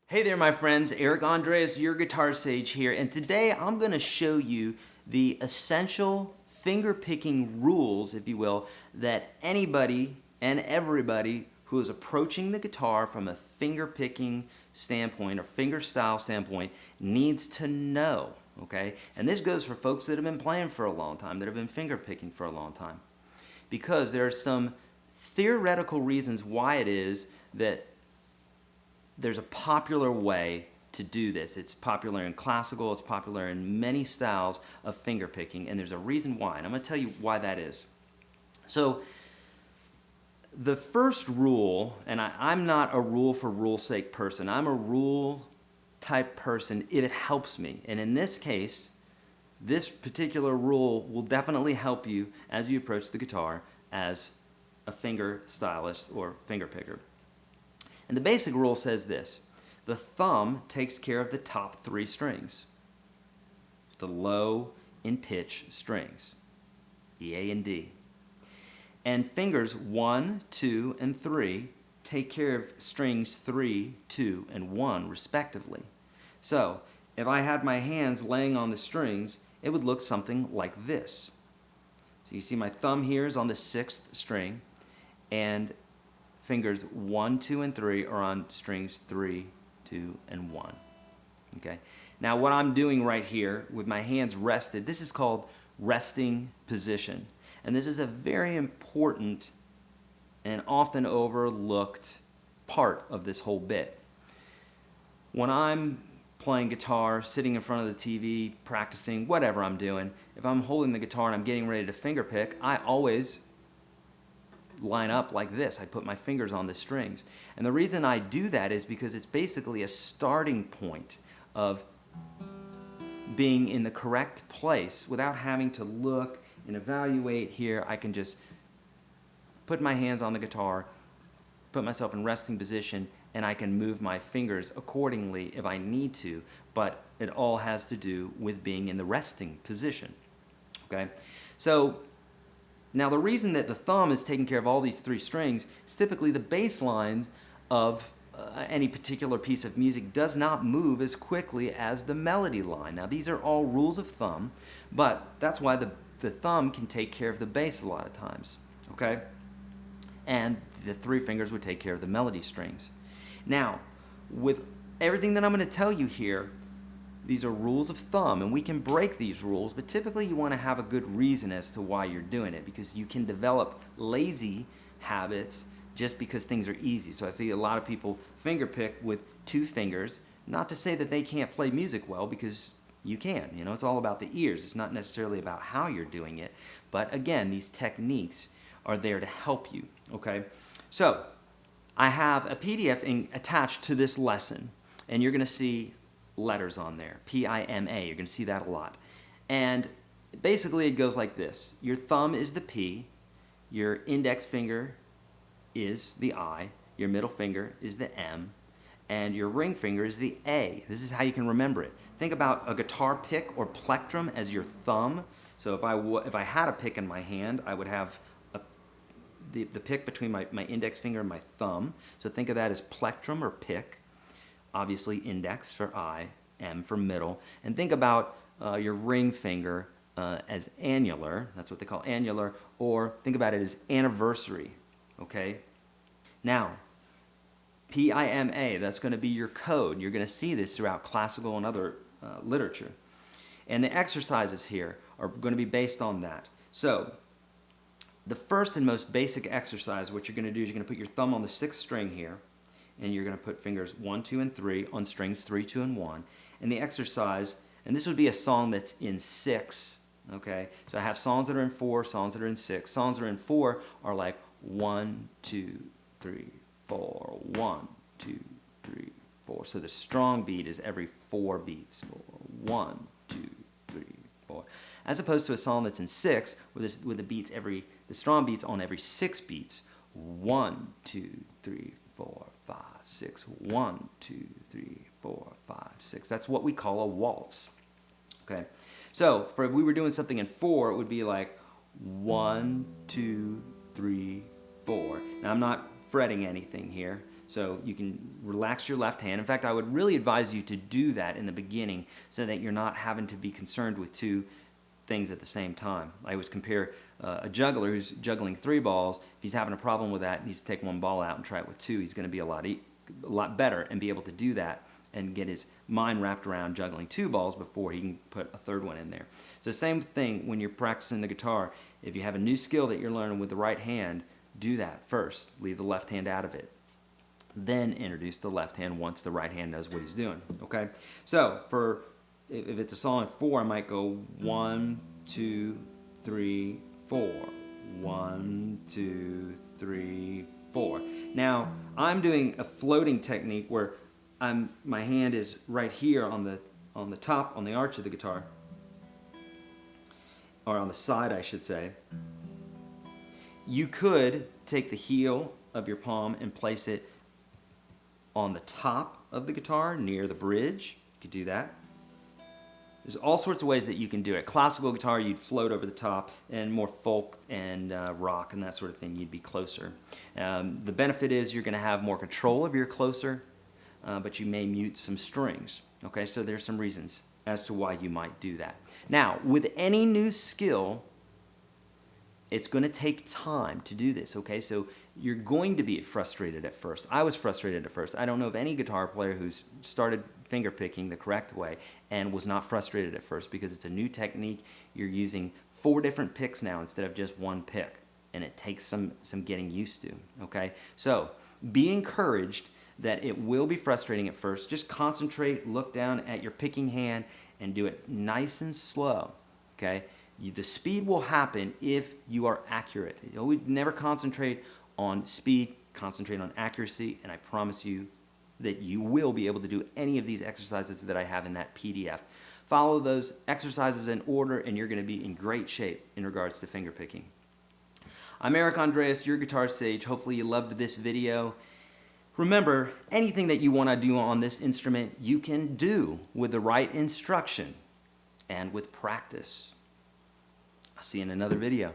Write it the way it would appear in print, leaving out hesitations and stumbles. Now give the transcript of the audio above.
Hey there, my friends. Eric Andreas, your guitar sage here, and today I'm going to show you the essential finger picking rules, if you will, that anybody and everybody who is approaching the guitar from a finger picking standpoint or finger style standpoint needs to know. Okay? And this goes for folks that have been playing for a long time, that have been finger picking for a long time, because there are some theoretical reasons why it is that there's a popular way to do this. It's popular in classical, it's popular in many styles of finger picking, and there's a reason why, and I'm going to tell you why that is. So the first rule, and I'm not a rule for rule's sake person, I'm a rule type person if it helps me, and in this case, this particular rule will definitely help you as you approach the guitar as a finger stylist or finger picker. And the basic rule says this: the thumb takes care of the top three strings, the low in pitch strings, E, A, and D. And fingers 1, 2, and 3 take care of strings 3, 2, and 1 respectively. So if I had my hands laying on the strings, it would look something like this. So you see my thumb here is on the 6th string, and fingers 1, 2, and 3 are on strings 3, 2, and 1. Okay. Now what I'm doing right here with my hands rested, this is called resting position. And this is a very important and often overlooked part of this whole bit. When I'm playing guitar, sitting in front of the TV, practicing, whatever I'm doing, if I'm holding the guitar and I'm getting ready to finger pick, I always line up like this. I put my fingers on the strings. And the reason I do that is because it's basically a starting point of being in the correct place without having to look and evaluate here. I can just put my hands on the guitar, put myself in resting position, and I can move my fingers accordingly if I need to, but it all has to do with being in the resting position. Okay? So now the reason that the thumb is taking care of all these three strings is typically the bass lines of any particular piece of music does not move as quickly as the melody line. Now these are all rules of thumb, but that's why the thumb can take care of the bass a lot of times, okay? And the three fingers would take care of the melody strings. Now, with everything that I'm going to tell you here, these are rules of thumb, and we can break these rules, but typically you want to have a good reason as to why you're doing it, because you can develop lazy habits just because things are easy. So I see a lot of people finger pick with two fingers, not to say that they can't play music well, because you can. You know, it's all about the ears. It's not necessarily about how you're doing it, but again, these techniques are there to help you, okay? So I have a PDF attached to this lesson, and you're going to see letters on there, P-I-M-A. You're going to see that a lot. And basically it goes like this. Your thumb is the P, your index finger is the I, your middle finger is the M, and your ring finger is the A. This is how you can remember it. Think about a guitar pick or plectrum as your thumb. So if I had a pick in my hand, I would have the pick between my index finger and my thumb. So think of that as plectrum or pick. Obviously index for I, M for middle. And think about your ring finger as annular. That's what they call annular. Or think about it as anniversary. Okay? Now, P-I-M-A, that's going to be your code. You're going to see this throughout classical and other literature. And the exercises here are going to be based on that. So, the first and most basic exercise, what you're going to do is you're going to put your thumb on the 6th string here, and you're going to put fingers 1, 2, and 3 on strings 3, 2, and 1. And the exercise, and this would be a song that's in 6, okay? So I have songs that are in 4, songs that are in 6. Songs that are in 4 are like 1, 2, 3, 4, 1, 2, 3, 4. So the strong beat is every 4 beats. 1, 2, 3, 4. As opposed to a song that's in 6, with the strong beats on every 6 beats. 1, 2, 3, 4, 5, 6. 1, 2, 3, 4, 5, 6. That's what we call a waltz. Okay. So if we were doing something in 4, it would be like 1, 2, 3, 4. Now I'm not fretting anything here. So you can relax your left hand. In fact, I would really advise you to do that in the beginning so that you're not having to be concerned with two things at the same time. I always compare a juggler who's juggling 3 balls. If he's having a problem with that, he needs to take 1 ball out and try it with 2. He's going to be a lot better and be able to do that and get his mind wrapped around juggling 2 balls before he can put a 3rd one in there. So same thing when you're practicing the guitar. If you have a new skill that you're learning with the right hand, do that first. Leave the left hand out of it. Then introduce the left hand once the right hand knows what he's doing. Okay? So if it's a song in 4, I might go 1, 2, 3, 4. 1, 2, 3, 4. Now I'm doing a floating technique where my hand is right here on the top, on the arch of the guitar, or on the side, I should say. You could take the heel of your palm and place it on the top of the guitar near the bridge. You could do that. There's all sorts of ways that you can do it. Classical guitar, you'd float over the top, and more folk and rock and that sort of thing, you'd be closer. The benefit is you're going to have more control of your closer, but you may mute some strings. Okay, so there's some reasons as to why you might do that. Now, with any new skill, it's going to take time to do this, okay? So you're going to be frustrated at first. I was frustrated at first. I don't know of any guitar player who's started finger picking the correct way and was not frustrated at first, because it's a new technique. You're using 4 different picks now instead of just 1 pick, and it takes some getting used to, okay? So be encouraged that it will be frustrating at first. Just concentrate, look down at your picking hand, and do it nice and slow, okay? The speed will happen if you are accurate. You always never concentrate on speed, concentrate on accuracy, and I promise you that you will be able to do any of these exercises that I have in that PDF. Follow those exercises in order, and you're going to be in great shape in regards to finger picking. I'm Eric Andreas, your Guitar Sage. Hopefully you loved this video. Remember, anything that you want to do on this instrument, you can do with the right instruction and with practice. I'll see you in another video.